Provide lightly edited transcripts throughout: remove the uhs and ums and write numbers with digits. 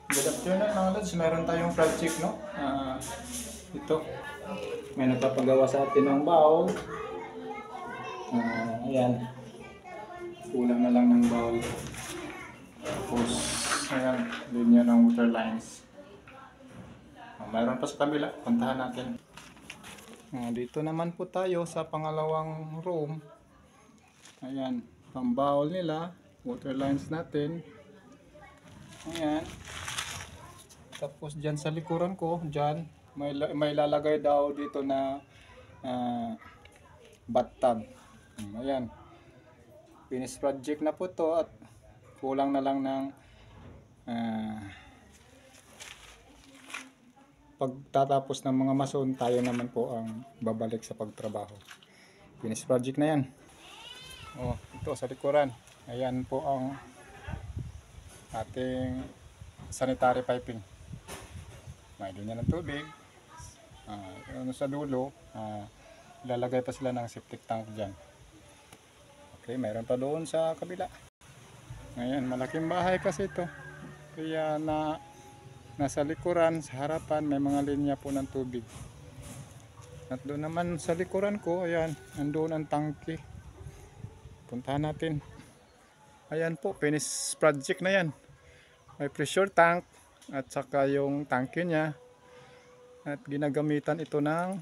Good afternoon mga lods, meron tayong project no. Ito, may nagpapagawa sa atin ng bowl. Ayan, kulang na lang ng bowl. Tapos, ayan, linya ng water lines. Mayroon pa sa kabila, puntahan natin. Dito naman po tayo sa pangalawang room. Ayan, pang bowl nila, water lines natin. Ayan. Tapos dyan sa likuran ko, dyan, may lalagay daw dito na bathtub. Ayan. Finish project na po to at kulang na lang ng pagtatapos ng mga mason, tayo naman po ang babalik sa pagtrabaho. Finish project na yan. Ito sa likuran. Ayan po ang ating sanitary piping. May linya ng tubig. Sa dulo, ilalagay pa sila ng septic tank dyan. Okay, mayroon pa doon sa kabila. Ngayon, malaking bahay kasi ito. Kaya nasa likuran, sa harapan, may mga linya po ng tubig. At doon naman sa likuran ko, ayan, nandoon ang tangke. Puntahan natin. Ayan po, finish project na yan. May pressure tank at saka yung tangke niya. At ginagamitan ito ng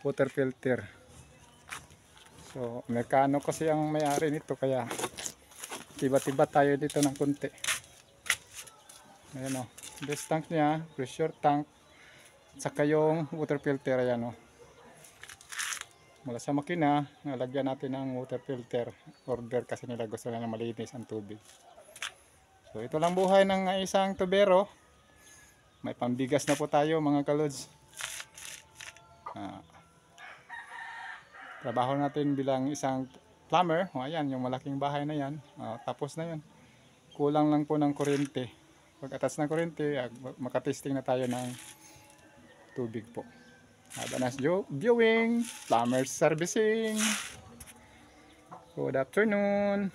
water filter. So, mekano kasi ang may-ari nito kaya tiba-tiba tayo dito ng konti. Ayan o, this tank niya, pressure tank, at saka yung water filter, ayan o. Mula sa makina, nalagyan natin ng water filter. Order kasi nila, gusto nila malinis ang tubig. So, ito lang buhay ng isang tubero. May pambigas na po tayo mga kalods. Trabaho natin bilang isang plumber. Ayan, yung malaking bahay na yan. Tapos na yun. Kulang lang po ng kuryente. Pag atas ng kuryente, makatesting na tayo ng tubig po. Have a nice viewing. Plumber servicing. Good afternoon.